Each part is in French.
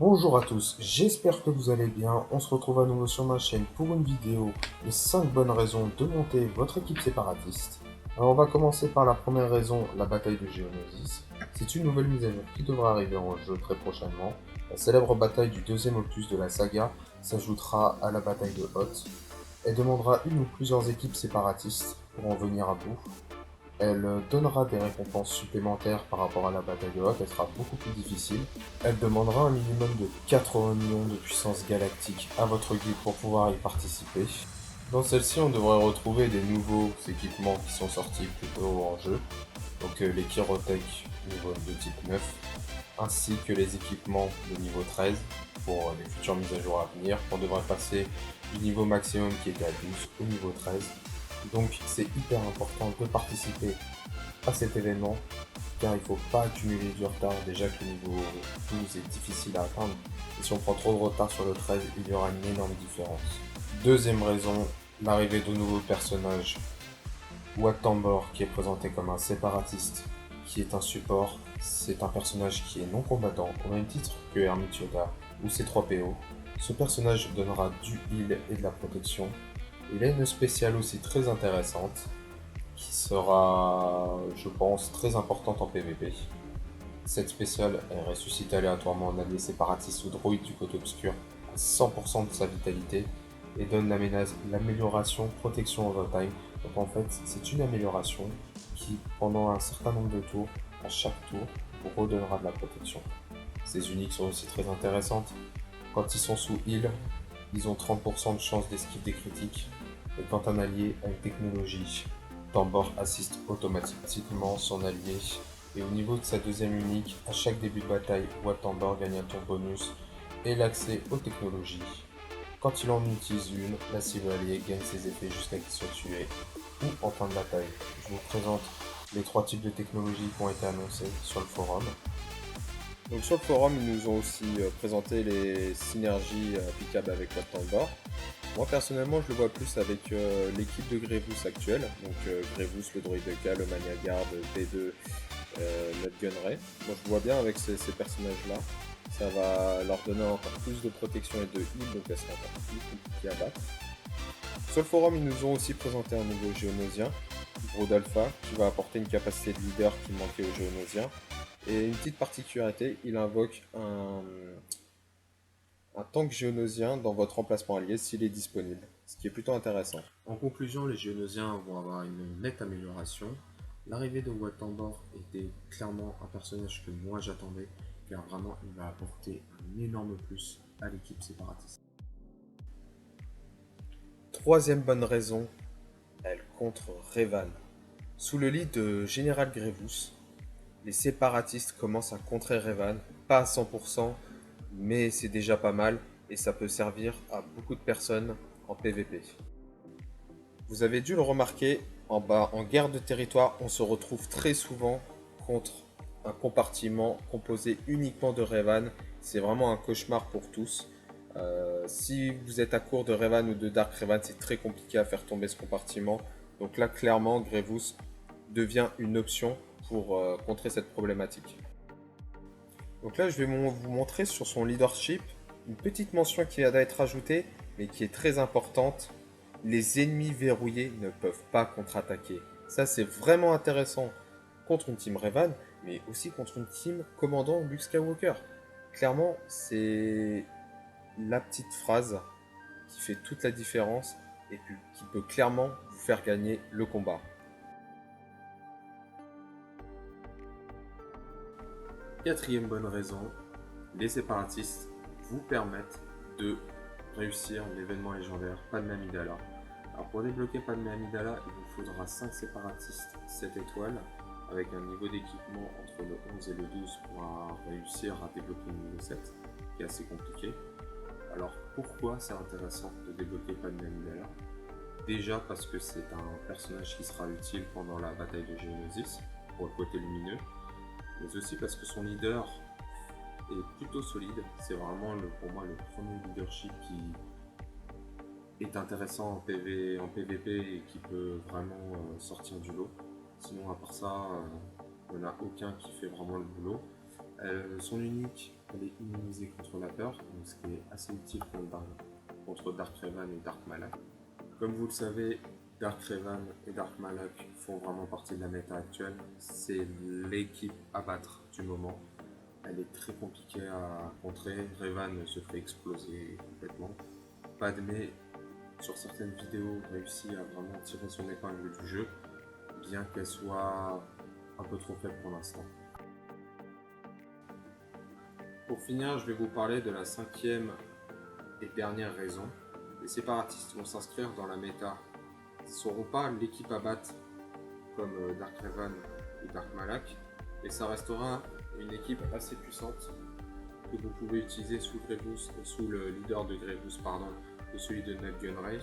Bonjour à tous, j'espère que vous allez bien. On se retrouve à nouveau sur ma chaîne pour une vidéo de 5 bonnes raisons de monter votre équipe séparatiste. Alors on va commencer par la première raison, la bataille de Geonosis. C'est une nouvelle mise à jour qui devra arriver en jeu très prochainement. La célèbre bataille du deuxième opus de la saga s'ajoutera à la bataille de Hoth. Elle demandera une ou plusieurs équipes séparatistes pour en venir à bout. Elle donnera des récompenses supplémentaires par rapport à la bataille de Hoth, elle sera beaucoup plus difficile. Elle demandera un minimum de 80 millions de puissance galactique à votre guide pour pouvoir y participer. Dans celle-ci, on devrait retrouver des nouveaux équipements qui sont sortis plus tôt en jeu, donc les Kyrotech niveau de type 9, ainsi que les équipements de niveau 13 pour les futures mises à jour à venir. On devrait passer du niveau maximum qui était à 12 au niveau 13. Donc c'est hyper important de participer à cet événement car il ne faut pas accumuler du retard, déjà que le niveau 12 est difficile à atteindre et si on prend trop de retard sur le 13, il y aura une énorme différence. Deuxième raison, l'arrivée de nouveaux personnages. Wat Tambor qui est présenté comme un séparatiste qui est un support, c'est un personnage qui est non combattant au même titre que Hermit Yoda ou C3PO. Ce personnage donnera du heal et de la protection. Il a une spéciale aussi très intéressante qui sera, je pense, très importante en PvP. Cette spéciale est ressuscitée aléatoirement en allié séparatiste ou droïde du côté obscur à 100% de sa vitalité et donne l'amélioration protection overtime. Donc en fait, c'est une amélioration qui, pendant un certain nombre de tours, à chaque tour, vous redonnera de la protection. Ces uniques sont aussi très intéressantes. Quand ils sont sous heal, ils ont 30% de chance d'esquive des critiques. Et quand un allié a une technologie, Tambor assiste automatiquement son allié. Et au niveau de sa deuxième unique, à chaque début de bataille, Wat Tambor gagne un tour bonus et l'accès aux technologies. Quand il en utilise une, la cible alliée gagne ses effets jusqu'à qu'il soit tué ou en fin de bataille. Je vous présente les trois types de technologies qui ont été annoncés sur le forum. Donc sur le forum, ils nous ont aussi présenté les synergies applicables avec Wat Tambor. Moi personnellement, je le vois plus avec l'équipe de Grevous actuelle. Donc Grevous, le droïde de K, le Mania Guard, P2, notre Gunray. Moi je vois bien avec ces personnages-là. Ça va leur donner encore plus de protection et de heal, donc elles seront encore plus compliquées à battre. Sur le forum, ils nous ont aussi présenté un nouveau Géonosien, Brodalpha, qui va apporter une capacité de leader qui manquait aux Géonosiens. Et une petite particularité, il invoque un tank géonosien dans votre emplacement allié s'il est disponible, ce qui est plutôt intéressant. En conclusion, les Géonosiens vont avoir une nette amélioration. L'arrivée de Wat Tambor était clairement un personnage que moi j'attendais, car vraiment il va apporter un énorme plus à l'équipe séparatiste. Troisième bonne raison, elle contre Revan. Sous le lit de Général Grevous, les séparatistes commencent à contrer Revan, pas à 100%, mais c'est déjà pas mal et ça peut servir à beaucoup de personnes en PvP. Vous avez dû le remarquer, en guerre de territoire, on se retrouve très souvent contre un compartiment composé uniquement de Revan. C'est vraiment un cauchemar pour tous. Si vous êtes à court de Revan ou de Dark Revan, c'est très compliqué à faire tomber ce compartiment. Donc là, clairement, Grevous devient une option pour contrer cette problématique. Donc là, je vais vous montrer sur son leadership une petite mention qui va être ajoutée, mais qui est très importante. Les ennemis verrouillés ne peuvent pas contre-attaquer. Ça, c'est vraiment intéressant contre une team Revan, mais aussi contre une team commandant Luke Skywalker. Clairement, c'est la petite phrase qui fait toute la différence et qui peut clairement vous faire gagner le combat. Quatrième bonne raison, les séparatistes vous permettent de réussir l'événement légendaire Padmé Amidala. Alors pour débloquer Padmé Amidala, il vous faudra 5 séparatistes 7 étoiles avec un niveau d'équipement entre le 11 et le 12 pour réussir à débloquer le niveau 7, qui est assez compliqué. Alors pourquoi c'est intéressant de débloquer Padmé Amidala? Déjà parce que c'est un personnage qui sera utile pendant la bataille de Geonosis pour le côté lumineux, mais aussi parce que son leader est plutôt solide. C'est vraiment pour moi le premier leadership qui est intéressant en PvP et qui peut vraiment sortir du lot. Sinon à part ça, il n'y en a aucun qui fait vraiment le boulot. Son unique, elle est immunisée contre la peur, donc ce qui est assez utile contre Dark Revan et Dark Malak. Comme vous le savez, Dark Revan et Dark Malak font vraiment partie de la méta actuelle. C'est l'équipe à battre du moment. Elle est très compliquée à contrer. Revan se fait exploser complètement. Padmé, sur certaines vidéos, réussit à vraiment tirer son épingle du jeu, bien qu'elle soit un peu trop faible pour l'instant. Pour finir, je vais vous parler de la cinquième et dernière raison. Les séparatistes vont s'inscrire dans la méta. Ils ne seront pas l'équipe à battre comme Dark Revan ou Dark Malak, et ça restera une équipe assez puissante que vous pouvez utiliser sous le leader de Grievous, de celui de Nut Gunray.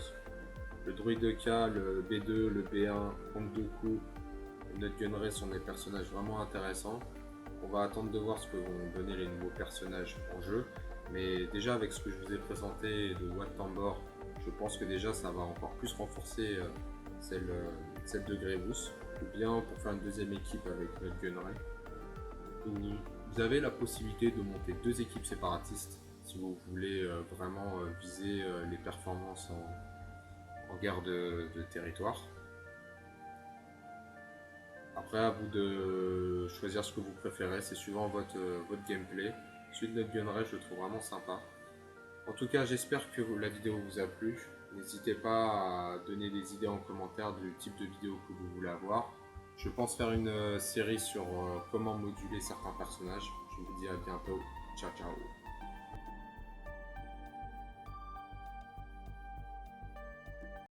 Le druide K, le B2, le B1, Hondoku et Nut Gunray sont des personnages vraiment intéressants. On va attendre de voir ce que vont donner les nouveaux personnages en jeu, mais déjà avec ce que je vous ai présenté de Wat Tambor, je pense que déjà ça va encore plus renforcer celle de Grievous, ou bien pour faire une deuxième équipe avec Nut Gunray. Vous avez la possibilité de monter deux équipes séparatistes si vous voulez vraiment viser les performances en guerre de territoire. Après, à vous de choisir ce que vous préférez, c'est suivant votre gameplay. Celui de Nut Gunray, je le trouve vraiment sympa. En tout cas, j'espère que la vidéo vous a plu. N'hésitez pas à donner des idées en commentaire du type de vidéo que vous voulez avoir. Je pense faire une série sur comment moduler certains personnages. Je vous dis à bientôt. Ciao, ciao.